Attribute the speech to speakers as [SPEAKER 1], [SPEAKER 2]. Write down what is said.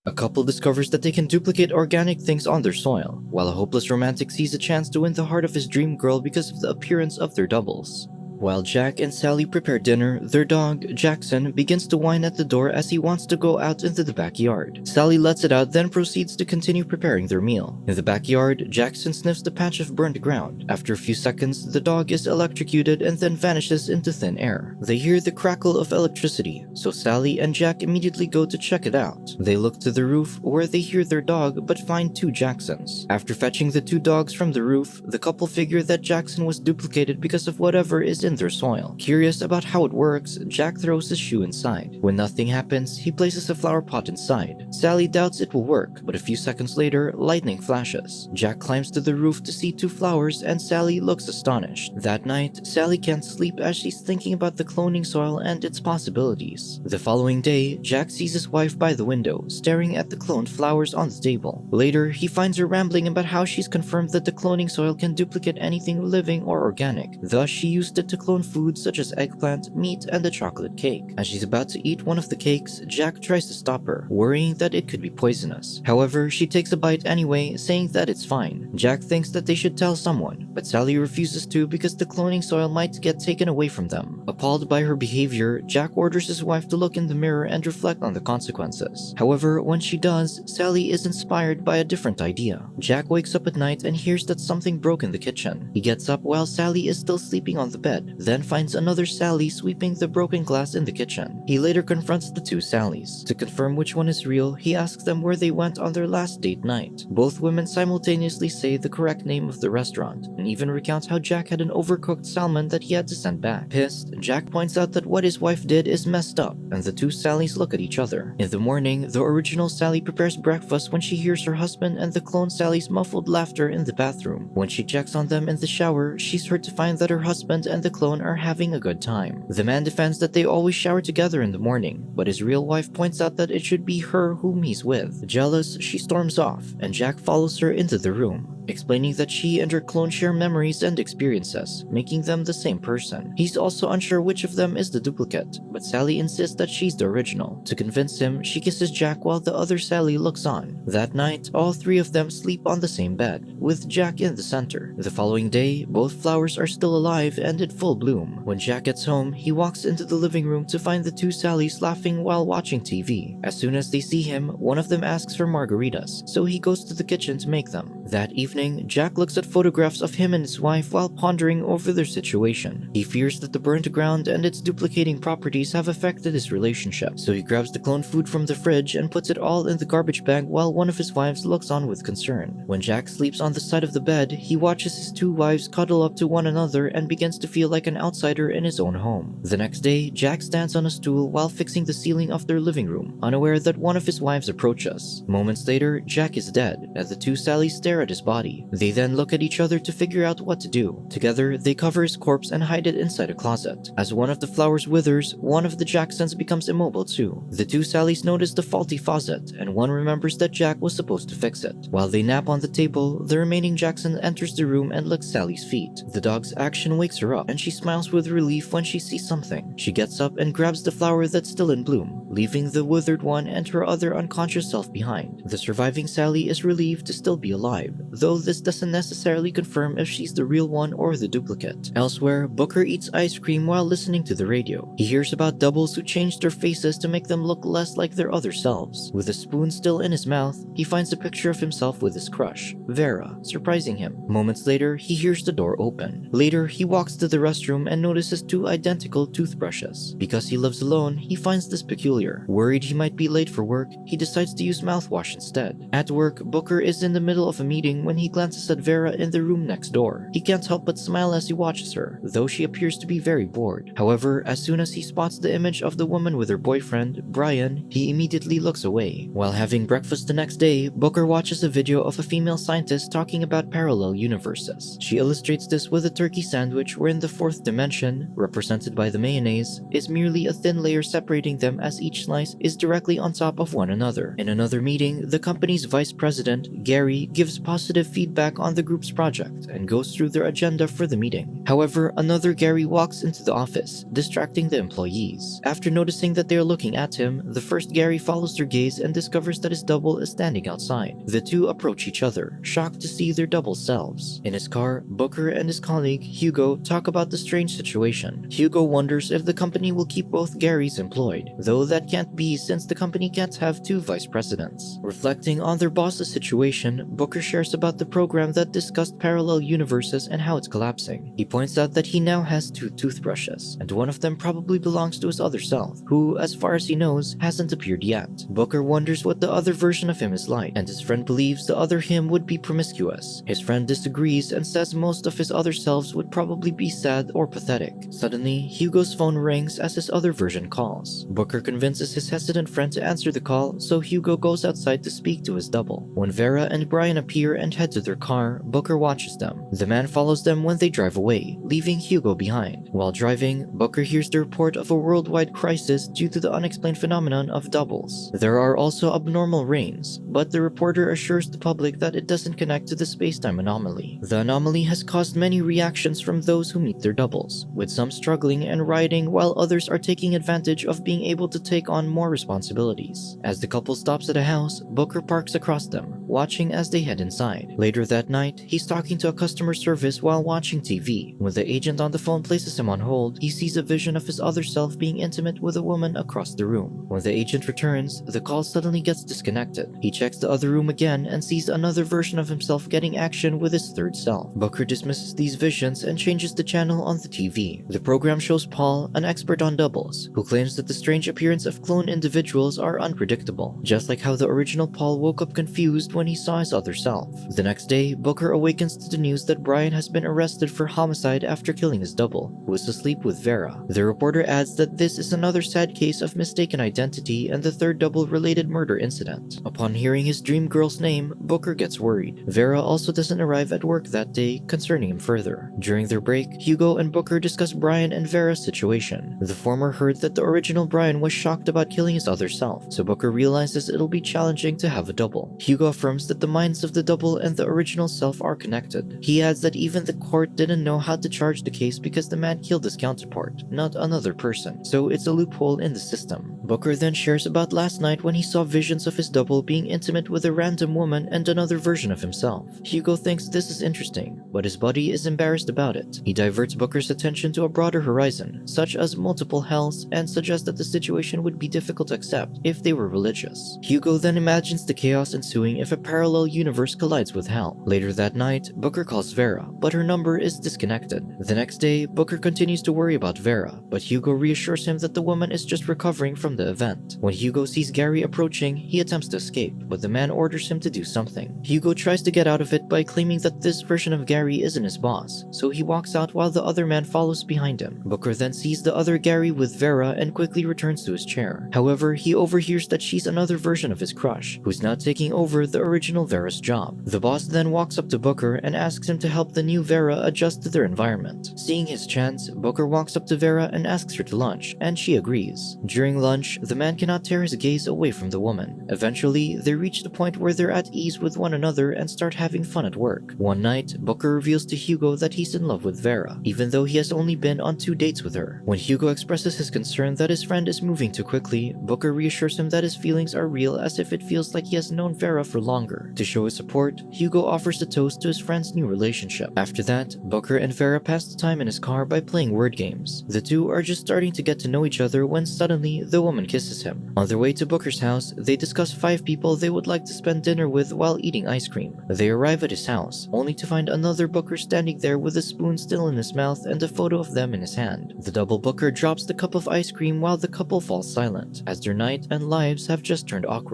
[SPEAKER 1] A couple discovers that they can duplicate organic things on their soil, while a hopeless romantic sees a chance to win the heart of his dream girl because of the appearance of their doubles. While Jack and Sally prepare dinner, their dog, Jackson, begins to whine at the door as he wants to go out into the backyard. Sally lets it out, then proceeds to continue preparing their meal. In the backyard, Jackson sniffs the patch of burnt ground. After a few seconds, the dog is electrocuted and then vanishes into thin air. They hear the crackle of electricity, so Sally and Jack immediately go to check it out. They look to the roof, where they hear their dog but find two Jacksons. After fetching the two dogs from the roof, the couple figure that Jackson was duplicated because of whatever is in their soil. Curious about how it works, Jack throws his shoe inside. When nothing happens, he places a flower pot inside. Sally doubts it will work, but a few seconds later, lightning flashes. Jack climbs to the roof to see two flowers and Sally looks astonished. That night, Sally can't sleep as she's thinking about the cloning soil and its possibilities. The following day, Jack sees his wife by the window, staring at the cloned flowers on the table. Later, he finds her rambling about how she's confirmed that the cloning soil can duplicate anything living or organic. Thus, she used it to clone foods such as eggplant, meat, and a chocolate cake. As she's about to eat one of the cakes, Jack tries to stop her, worrying that it could be poisonous. However, she takes a bite anyway, saying that it's fine. Jack thinks that they should tell someone, but Sally refuses to because the cloning soil might get taken away from them. Appalled by her behavior, Jack orders his wife to look in the mirror and reflect on the consequences. However, when she does, Sally is inspired by a different idea. Jack wakes up at night and hears that something broke in the kitchen. He gets up while Sally is still sleeping on the bed, then finds another Sally sweeping the broken glass in the kitchen. He later confronts the two Sallys. To confirm which one is real, he asks them where they went on their last date night. Both women simultaneously say the correct name of the restaurant, and even recount how Jack had an overcooked salmon that he had to send back. Pissed, Jack points out that what his wife did is messed up, and the two Sallys look at each other. In the morning, the original Sally prepares breakfast when she hears her husband and the clone Sally's muffled laughter in the bathroom. When she checks on them in the shower, she's hurt to find that her husband and the clone are having a good time. The man defends that they always shower together in the morning, but his real wife points out that it should be her whom he's with. Jealous, she storms off, and Jack follows her into the room, explaining that she and her clone share memories and experiences, making them the same person. He's also unsure which of them is the duplicate, but Sally insists that she's the original. To convince him, she kisses Jack while the other Sally looks on. That night, all three of them sleep on the same bed, with Jack in the center. The following day, both flowers are still alive and in full bloom. When Jack gets home, he walks into the living room to find the two Sallys laughing while watching TV. As soon as they see him, one of them asks for margaritas, so he goes to the kitchen to make them. That evening, Jack looks at photographs of him and his wife while pondering over their situation. He fears that the burnt ground and its duplicating properties have affected his relationship, so he grabs the clone food from the fridge and puts it all in the garbage bag while one of his wives looks on with concern. When Jack sleeps on the side of the bed, he watches his two wives cuddle up to one another and begins to feel like an outsider in his own home. The next day, Jack stands on a stool while fixing the ceiling of their living room, unaware that one of his wives approaches. Moments later, Jack is dead, and the two Sallys stare at his body. They then look at each other to figure out what to do. Together, they cover his corpse and hide it inside a closet. As one of the flowers withers, one of the Jacksons becomes immobile too. The two Sallys notice the faulty faucet, and one remembers that Jack was supposed to fix it. While they nap on the table, the remaining Jackson enters the room and licks Sally's feet. The dog's action wakes her up, and she smiles with relief when she sees something. She gets up and grabs the flower that's still in bloom, leaving the withered one and her other unconscious self behind. The surviving Sally is relieved to still be alive, though this doesn't necessarily confirm if she's the real one or the duplicate. Elsewhere, Booker eats ice cream while listening to the radio. He hears about doubles who changed their faces to make them look less like their other selves. With a spoon still in his mouth, he finds a picture of himself with his crush, Vera, surprising him. Moments later, he hears the door open. Later, he walks to the restroom and notices two identical toothbrushes. Because he lives alone, he finds this peculiar. Worried he might be late for work, he decides to use mouthwash instead. At work, Booker is in the middle of a meeting when he glances at Vera in the room next door. He can't help but smile as he watches her, though she appears to be very bored. However, as soon as he spots the image of the woman with her boyfriend, Brian, he immediately looks away. While having breakfast the next day, Booker watches a video of a female scientist talking about parallel universes. She illustrates this with a turkey sandwich wherein the fourth dimension, represented by the mayonnaise, is merely a thin layer separating them as each each slice is directly on top of one another. In another meeting, the company's vice president, Gary, gives positive feedback on the group's project and goes through their agenda for the meeting. However, another Gary walks into the office, distracting the employees. After noticing that they are looking at him, the first Gary follows their gaze and discovers that his double is standing outside. The two approach each other, shocked to see their double selves. In his car, Booker and his colleague, Hugo, talk about the strange situation. Hugo wonders if the company will keep both Garys employed, though that can't be since the company can't have two vice presidents. Reflecting on their boss's situation, Booker shares about the program that discussed parallel universes and how it's collapsing. He points out that he now has two toothbrushes, and one of them probably belongs to his other self, who, as far as he knows, hasn't appeared yet. Booker wonders what the other version of him is like, and his friend believes the other him would be promiscuous. His friend disagrees and says most of his other selves would probably be sad or pathetic. Suddenly, Hugo's phone rings as his other version calls. Booker convinces his hesitant friend to answer the call, so Hugo goes outside to speak to his double. When Vera and Brian appear and head to their car, Booker watches them. The man follows them when they drive away, leaving Hugo behind. While driving, Booker hears the report of a worldwide crisis due to the unexplained phenomenon of doubles. There are also abnormal rains, but the reporter assures the public that it doesn't connect to the space-time anomaly. The anomaly has caused many reactions from those who meet their doubles, with some struggling and rioting while others are taking advantage of being able to take on more responsibilities. As the couple stops at a house, Booker parks across them, watching as they head inside. Later that night, he's talking to a customer service while watching TV. When the agent on the phone places him on hold, he sees a vision of his other self being intimate with a woman across the room. When the agent returns, the call suddenly gets disconnected. He checks the other room again and sees another version of himself getting action with his third self. Booker dismisses these visions and changes the channel on the TV. The program shows Paul, an expert on doubles, who claims that the strange appearance of clone individuals are unpredictable, just like how the original Paul woke up confused when he saw his other self. The next day, Booker awakens to the news that Brian has been arrested for homicide after killing his double, who was asleep with Vera. The reporter adds that this is another sad case of mistaken identity and the third double-related murder incident. Upon hearing his dream girl's name, Booker gets worried. Vera also doesn't arrive at work that day, concerning him further. During their break, Hugo and Booker discuss Brian and Vera's situation. The former heard that the original Brian was shocked about killing his other self, so Booker realizes it'll be challenging to have a double. Hugo affirms that the minds of the double and the original self are connected. He adds that even the court didn't know how to charge the case because the man killed his counterpart, not another person, so it's a loophole in the system. Booker then shares about last night when he saw visions of his double being intimate with a random woman and another version of himself. Hugo thinks this is interesting, but his buddy is embarrassed about it. He diverts Booker's attention to a broader horizon, such as multiple hells, and suggests that the situation would be difficult to accept if they were religious. Hugo then imagines the chaos ensuing if a parallel universe collides with hell. Later that night, Booker calls Vera, but her number is disconnected. The next day, Booker continues to worry about Vera, but Hugo reassures him that the woman is just recovering from the event. When Hugo sees Gary approaching, he attempts to escape, but the man orders him to do something. Hugo tries to get out of it by claiming that this version of Gary isn't his boss, so he walks out while the other man follows behind him. Booker then sees the other Gary with Vera and quickly returns to his chair. However, he overhears that she's another version of his crush, who's now taking over the original Vera's job. The boss then walks up to Booker and asks him to help the new Vera adjust to their environment. Seeing his chance, Booker walks up to Vera and asks her to lunch, and she agrees. During lunch, the man cannot tear his gaze away from the woman. Eventually, they reach the point where they're at ease with one another and start having fun at work. One night, Booker reveals to Hugo that he's in love with Vera, even though he has only been on 2 dates with her. When Hugo expresses his concern that his friend is moving too quickly, Booker reassures him that his feelings are real, as if it feels like he has known Vera for longer. To show his support, Hugo offers a toast to his friend's new relationship. After that, Booker and Vera pass the time in his car by playing word games. The two are just starting to get to know each other when suddenly the woman kisses him. On their way to Booker's house, they discuss 5 people they would like to spend dinner with while eating ice cream. They arrive at his house, only to find another Booker standing there with a spoon still in his mouth and a photo of them in his hand. The double Booker drops the cup of ice cream while the couple falls silent, as their night and lives have just turned awkward.